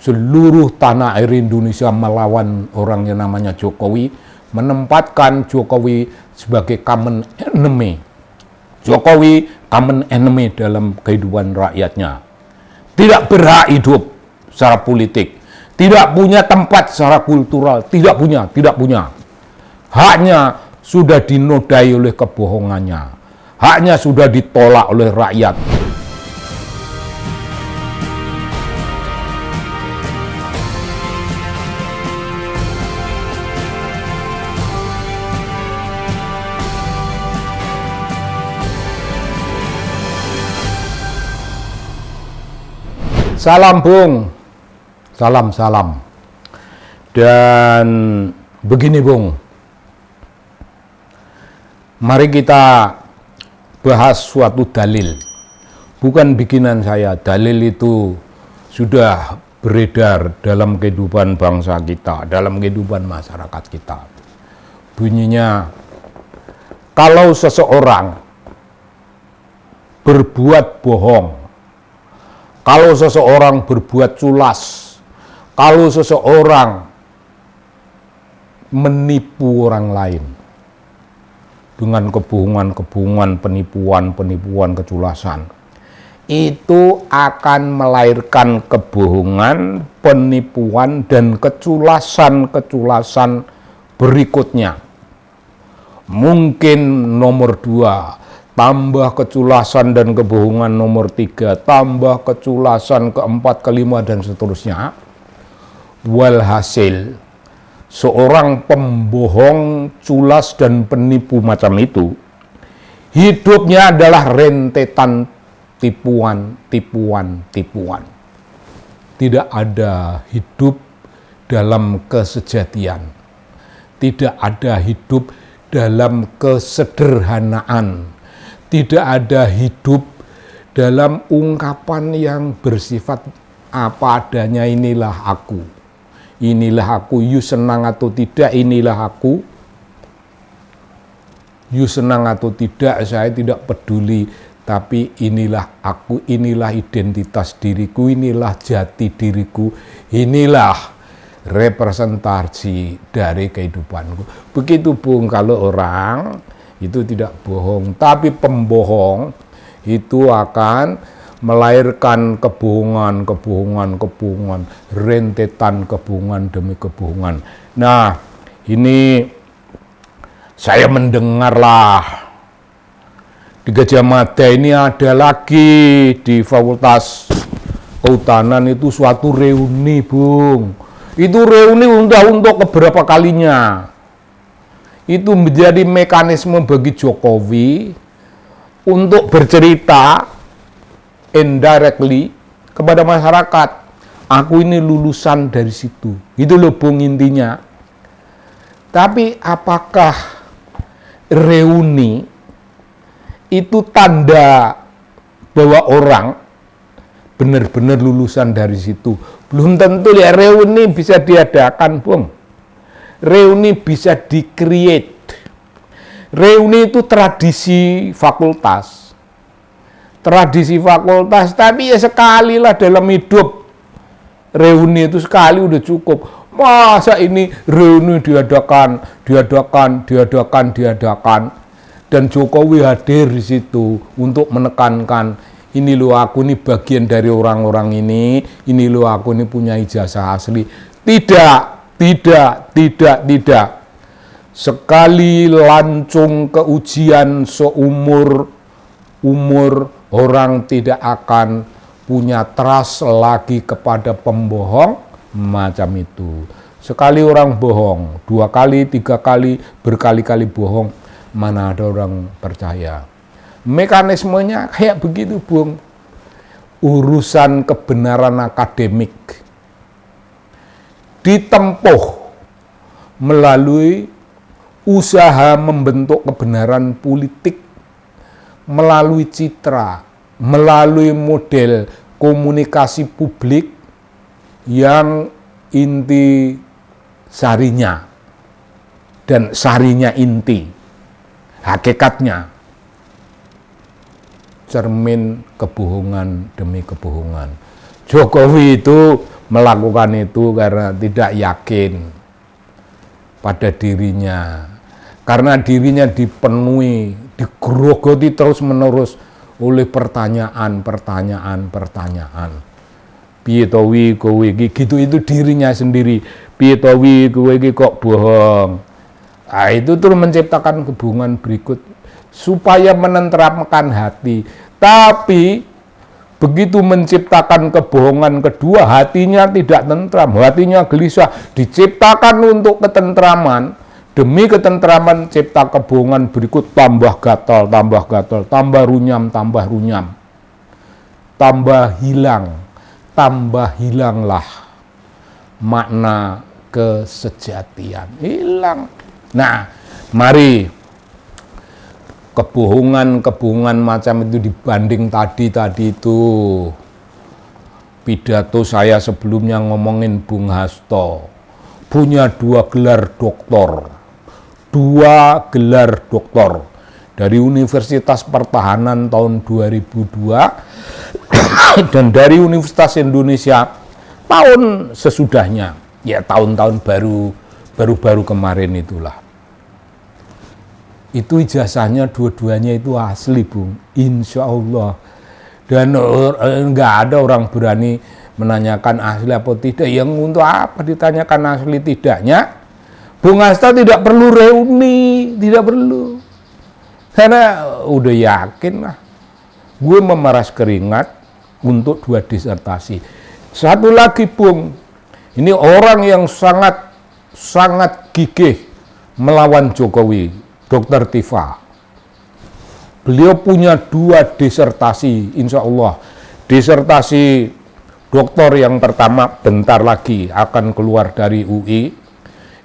seluruh tanah air Indonesia melawan orang yang namanya Jokowi, menempatkan Jokowi sebagai common enemy. Jokowi common enemy dalam kehidupan rakyatnya. Tidak berhak hidup secara politik, tidak punya tempat secara kultural, tidak punya. Haknya sudah dinodai oleh kebohongannya, haknya sudah ditolak oleh rakyat. Salam Bung, salam. Dan begini Bung, mari kita bahas suatu dalil. Bukan bikinan saya, dalil itu sudah beredar dalam kehidupan bangsa kita, dalam kehidupan masyarakat kita. Bunyinya, kalau seseorang berbuat bohong, kalau seseorang berbuat culas, kalau seseorang menipu orang lain dengan kebohongan, penipuan, keculasan, itu akan melahirkan kebohongan, penipuan, dan keculasan berikutnya. Mungkin nomor 2, tambah keculasan dan kebohongan nomor 3, tambah keculasan keempat, kelima, dan seterusnya. Walhasil, seorang pembohong, culas, dan penipu macam itu, hidupnya adalah rentetan tipuan. Tidak ada hidup dalam kesejatian. Tidak ada hidup dalam kesederhanaan. Tidak ada hidup dalam ungkapan yang bersifat apa adanya, inilah aku. You senang atau tidak, inilah aku. You senang atau tidak, saya tidak peduli. Tapi inilah aku, inilah identitas diriku, inilah jati diriku, inilah representasi dari kehidupanku. Begitu Bung, kalau orang itu tidak bohong, tapi pembohong itu akan melahirkan kebohongan, rentetan kebohongan demi kebohongan. Nah, ini saya mendengarlah di Gajah Mada ini ada lagi di Fakultas Kehutanan itu suatu reuni, Bung. Itu reuni untuk keberapa kalinya. Itu menjadi mekanisme bagi Jokowi untuk bercerita indirectly kepada masyarakat. Aku ini lulusan dari situ. Itu loh Bung intinya. Tapi apakah reuni itu tanda bahwa orang benar-benar lulusan dari situ? Belum tentu ya. Reuni bisa diadakan, Bung. Reuni bisa di-create. Reuni itu tradisi fakultas. Tapi ya sekali lah dalam hidup. Reuni itu sekali udah cukup. Masa ini reuni diadakan. Dan Jokowi hadir di situ untuk menekankan, ini loh aku ini bagian dari orang-orang ini loh aku ini punya ijazah asli. Tidak. Sekali lancung ke ujian seumur orang tidak akan punya trust lagi kepada pembohong macam itu. Sekali orang bohong, 2 kali, 3 kali, berkali-kali bohong, mana ada orang percaya. Mekanismenya kayak begitu, Bung. Urusan kebenaran akademik ditempuh melalui usaha membentuk kebenaran politik, melalui citra, melalui model komunikasi publik yang inti sarinya dan sarinya inti, hakikatnya cermin kebohongan demi kebohongan. Jokowi itu melakukan itu karena tidak yakin pada dirinya. Karena dirinya dipenuhi, digerogoti terus-menerus oleh pertanyaan. Piye to wi kowe iki gitu, itu dirinya sendiri. Piye to wi kowe iki kok bohong. Nah, itu terus menciptakan kebohongan berikut supaya menenteramkan hati. Tapi begitu menciptakan kebohongan kedua, hatinya tidak tentram, hatinya gelisah. Diciptakan untuk ketentraman, demi ketentraman cipta kebohongan berikut, tambah gatal, tambah runyam, tambah hilanglah makna kesejatian, hilang. Nah, mari kebohongan macam itu dibanding tadi itu pidato saya sebelumnya ngomongin Bung Hasto punya 2 gelar doktor dari Universitas Pertahanan tahun 2002 dan dari Universitas Indonesia tahun sesudahnya, ya tahun-tahun baru kemarin itulah. Itu ijazahnya dua-duanya itu asli, Bung, insya Allah. Dan nggak ada orang berani menanyakan asli apa tidak. Yang untuk apa ditanyakan asli tidaknya? Bung Hasto tidak perlu reuni, tidak perlu. Karena udah yakin lah, gue memeras keringat untuk 2 disertasi. Satu lagi, Bung, ini orang yang sangat gigih melawan Jokowi, Dr. Tifa. Beliau punya 2 disertasi, insya Allah. Disertasi doktor yang pertama bentar lagi akan keluar dari UI.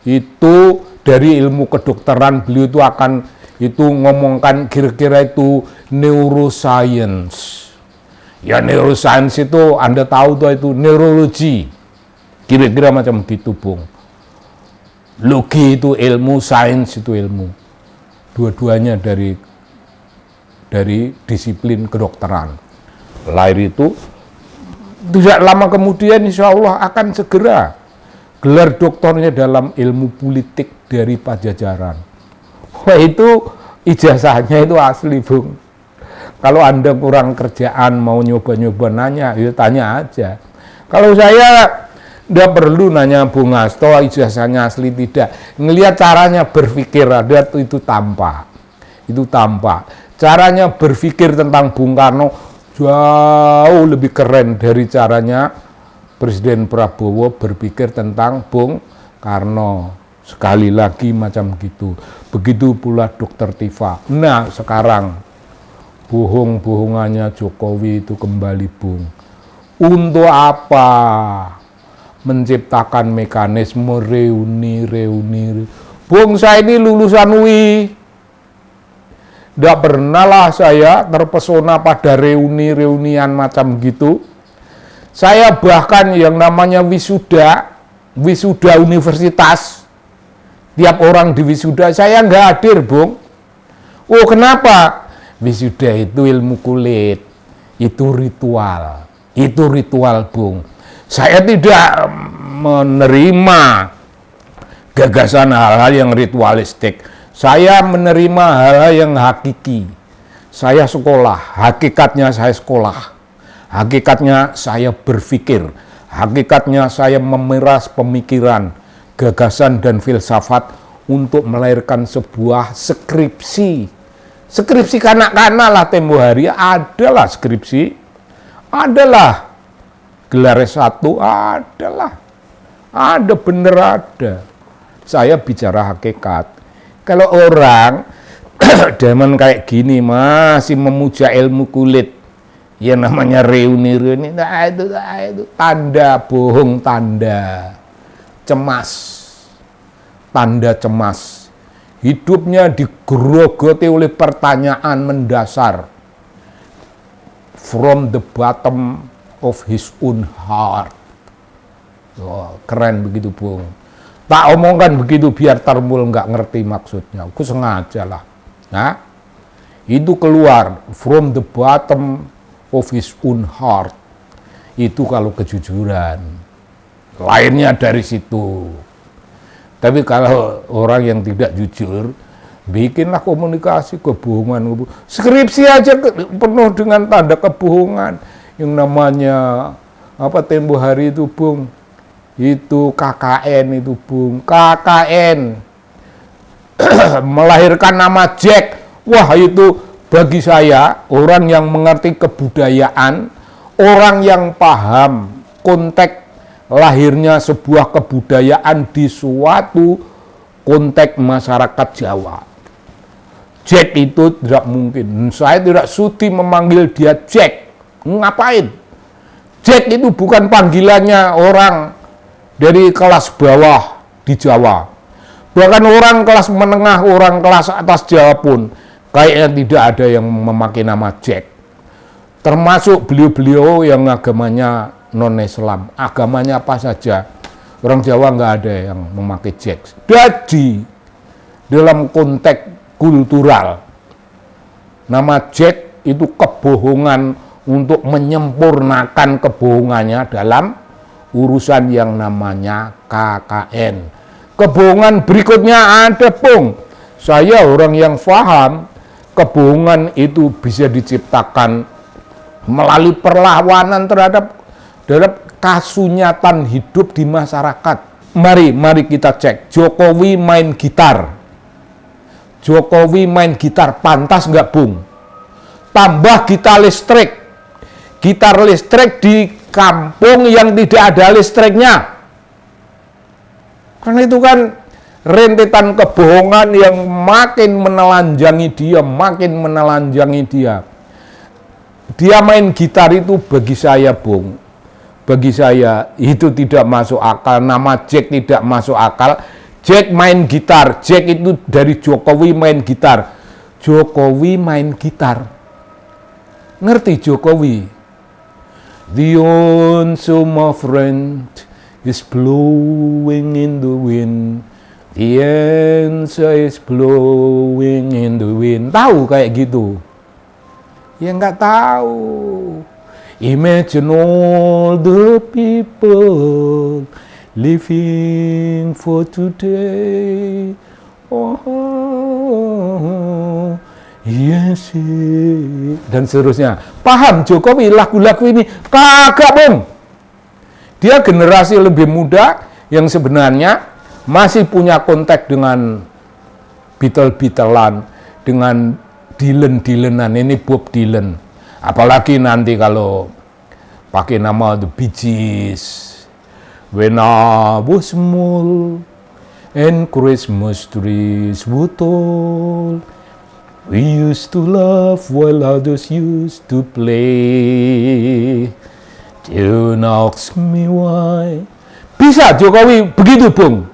Itu dari ilmu kedokteran, beliau itu akan ngomongkan kira-kira itu neuroscience. Ya neuroscience itu Anda tahu tuh itu neurologi. Kira-kira macam gitu, Bung. Logi itu ilmu, sains itu ilmu. Dua-duanya dari disiplin kedokteran. Lahir itu tidak lama kemudian insya Allah akan segera gelar doktornya dalam ilmu politik dari Pajajaran. Wah, itu ijazahnya itu asli, Bung. Kalau Anda kurang kerjaan mau nyoba-nyoba nanya, ya tanya aja. Kalau saya nggak perlu nanya Bung Hasto ijazahnya asli tidak. Ngelihat caranya berpikir ada itu tampak. Caranya berpikir tentang Bung Karno jauh lebih keren dari caranya Presiden Prabowo berpikir tentang Bung Karno. Sekali lagi macam gitu. Begitu pula Dr. Tifa. Nah, sekarang bohong-bohongannya Jokowi itu kembali, Bung. Untuk apa menciptakan mekanisme reuni? Bung, saya ini lulusan UI. Tidak pernah lah saya terpesona pada reunian macam gitu. Saya bahkan yang namanya wisuda universitas, tiap orang di wisuda saya nggak hadir, Bung. Oh, kenapa? Wisuda itu ilmu kulit, itu ritual, Bung. Saya tidak menerima gagasan hal-hal yang ritualistik. Saya menerima hal-hal yang hakiki. Saya sekolah, hakikatnya saya sekolah. Hakikatnya saya berpikir. Hakikatnya saya memeras pemikiran, gagasan dan filsafat untuk melahirkan sebuah skripsi. Skripsi kanak-kanak lah tempo hari, adalah skripsi, adalah gelar S1, adalah. Ada, bener ada. Saya bicara hakikat. Kalau orang zaman kayak gini masih memuja ilmu kulit, yang namanya reuni, nah itu tanda bohong, tanda cemas. Hidupnya digerogoti oleh pertanyaan mendasar from the bottom of his own heart. Oh, keren begitu, Bung. Tak omongkan begitu biar Tarmul nggak ngerti maksudnya. Aku sengaja lah. Nah, itu keluar from the bottom of his own heart. Itu kalau kejujuran. lainnya dari situ. Tapi kalau orang yang tidak jujur, bikinlah komunikasi kebohongan. Skripsi aja penuh dengan tanda kebohongan. Yang namanya apa tempo hari itu, Bung? Itu KKN itu, Bung. KKN melahirkan nama Jack. Wah, itu bagi saya orang yang mengerti kebudayaan, orang yang paham konteks lahirnya sebuah kebudayaan di suatu konteks masyarakat Jawa. Jack itu tidak mungkin. Saya tidak sudi memanggil dia Jack. Ngapain? Jack itu bukan panggilannya orang dari kelas bawah di Jawa. Bahkan orang kelas menengah, orang kelas atas Jawa pun kayaknya tidak ada yang memakai nama Jack. Termasuk beliau-beliau yang agamanya non-Islam, agamanya apa saja, orang Jawa nggak ada yang memakai Jack. Jadi dalam konteks kultural, nama Jack itu kebohongan untuk menyempurnakan kebohongannya dalam urusan yang namanya KKN. Kebohongan berikutnya ada, Bung. Saya orang yang paham kebohongan itu bisa diciptakan melalui perlawanan terhadap kasunyatan hidup di masyarakat. Mari kita cek. Jokowi main gitar. Jokowi main gitar, pantas nggak, Bung? Tambah gitar listrik. Gitar listrik di kampung yang tidak ada listriknya. Karena itu kan rentetan kebohongan yang makin menelanjangi dia. Dia main gitar itu bagi saya, Bung, bagi saya itu tidak masuk akal. Nama Jack tidak masuk akal. Jack main gitar. Jack itu dari Jokowi main gitar. Jokowi main gitar. Ngerti Jokowi? The answer, my friend, is blowing in the wind. The answer is blowing in the wind. Tahu kayak gitu? Ya nggak tahu. Imagine all the people living for today. Oh, yes. Dan seterusnya. Paham Jokowi lagu-lagu ini? Kagak, Bung. Dia generasi lebih muda yang sebenarnya masih punya kontak dengan Beatle-Beatlean, dengan Dylan-Dylanan, ini Bob Dylan. Apalagi nanti kalau pakai nama The Bee Gees. When I was small and Christmas trees were tall, we used to laugh while others used to play. Don't ask me why. Bisa Jokowi begitu, Bung?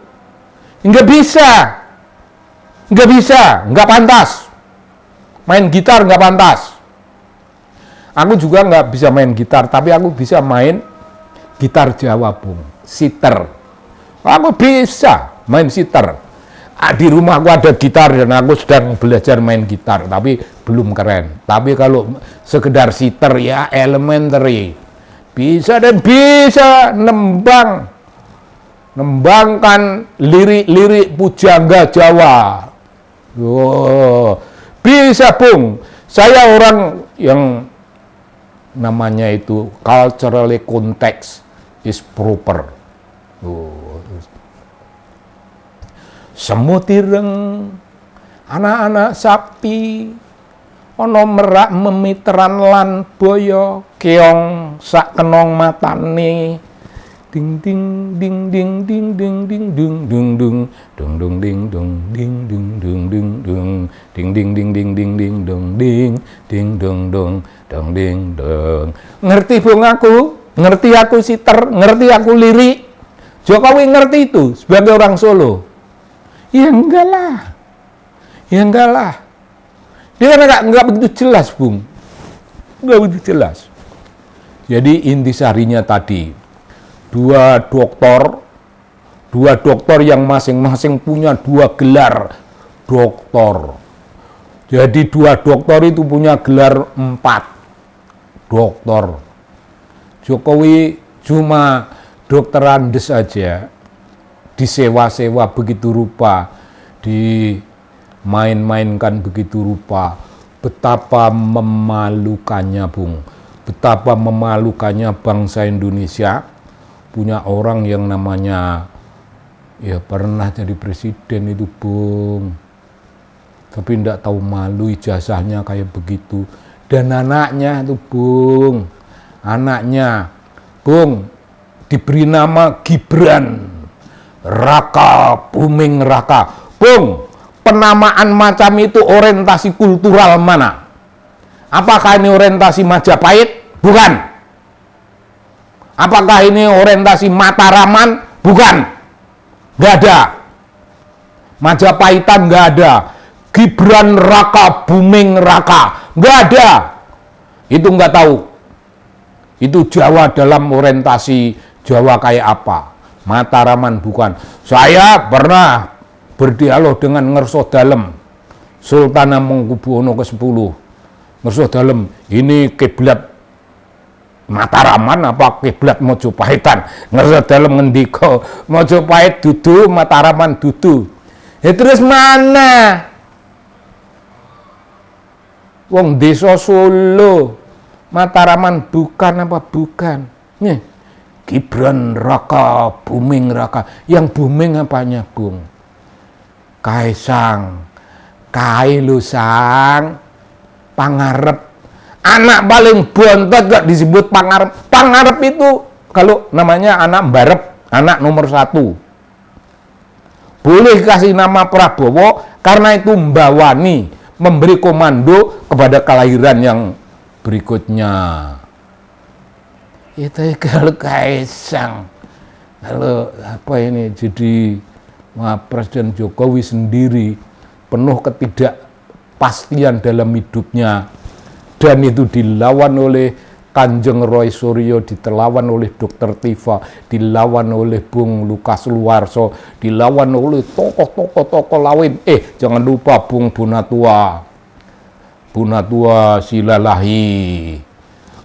Enggak bisa. Enggak bisa, enggak pantas. Main gitar enggak pantas. Aku juga nggak bisa main gitar, tapi aku bisa main gitar Jawa, Bung. Siter. Aku bisa main siter. Di rumah aku ada gitar dan aku sedang belajar main gitar, tapi belum keren. Tapi kalau sekedar siter ya elementary. Bisa dan bisa nembangkan lirik-lirik pujangga Jawa. Oh, bisa, Bung. Saya orang yang namanya itu culturally context is proper. Semut ireng, anak-anak sapi, ono merak memiteran lan boyo, keong sak kenong matane, ding ding ding ding ding ding ding dung dung dung dung dung ding dung ding dung dung dung dung ding ding ding ding ding ding dung ding ding dung dung dung ding dung. Ngerti, Bung, aku? Ngerti aku siter, ngerti aku lirik. Jokowi ngerti itu sebagai orang Solo. Ya enggak lah. Dia enggak begitu jelas, Bung. Enggak begitu jelas. Jadi intisarinya tadi, dua doktor yang masing-masing punya dua gelar doktor. Jadi dua doktor itu punya gelar 4 doktor. Jokowi cuma Dokter Andes aja disewa-sewa begitu rupa, dimain-mainkan begitu rupa. Betapa memalukannya, Bung. Betapa memalukannya bangsa Indonesia punya orang yang namanya ya pernah jadi presiden itu, Bung. Tapi tidak tahu malu, ijazahnya kayak begitu. Dan anaknya itu, Bung. Anaknya, Bung, diberi nama Gibran Raka Buming Raka. Bung, penamaan macam itu orientasi kultural mana? Apakah ini orientasi Majapahit? Bukan. Apakah ini orientasi Mataraman? Bukan. Nggak ada. Majapahitan nggak ada. Gibran Raka Buming Raka nggak ada. Itu nggak tahu. Itu Jawa dalam orientasi Jawa kayak apa? Mataraman bukan. Saya pernah berdialog dengan Ngerso Dalem, Sultan Hamengkubuwono ke-10. Ngerso Dalem, ini kiblat Mataraman apa kiblat Majapahitan? Ngerso Dalem ngendika, Majapahit dudu, Mataraman dudu. Ya terus mana? Wong desa Solo, Mataraman bukan apa bukan? Nih, Gibran Raka Buming Raka. Yang booming apanya, Bung? Kaisang, Kailu Sang, Pangarep. Anak paling bontot gak disebut Pangarep. Pangarep itu kalau namanya anak Mbarep, anak nomor 1. Boleh kasih nama Prabowo karena itu mbawani, memberi komando kepada kelahiran yang berikutnya. Itu kalau Kaisang, kalau apa ini jadi Presiden Jokowi sendiri penuh ketidakpastian dalam hidupnya, dan itu dilawan oleh Kanjeng Roy Suryo, dilawan oleh Dr. Tifa, dilawan oleh Bung Lukas Luarso, dilawan oleh tokoh-tokoh lain. Jangan lupa Bung Bunatua Silalahi,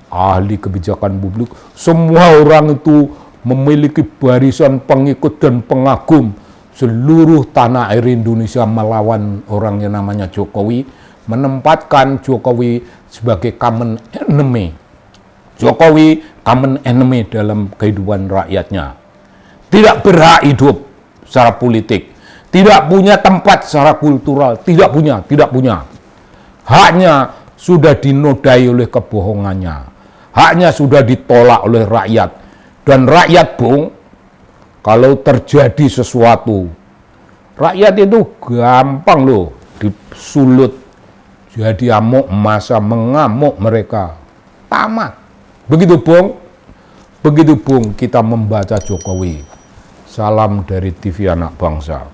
ahli kebijakan publik. Semua orang itu memiliki barisan pengikut dan pengagum. Seluruh tanah air Indonesia melawan orang yang namanya Jokowi, menempatkan Jokowi sebagai common enemy. Jokowi common enemy dalam kehidupan rakyatnya. Tidak berhak hidup secara politik, tidak punya tempat secara kultural, tidak punya. Haknya sudah dinodai oleh kebohongannya. Haknya sudah ditolak oleh rakyat. Dan rakyat, Bung, kalau terjadi sesuatu, rakyat itu gampang loh disulut. Jadi amuk masa mengamuk mereka. Tamat. Begitu, Bung, kita membaca Jokowi. Salam dari TV Anak Bangsa.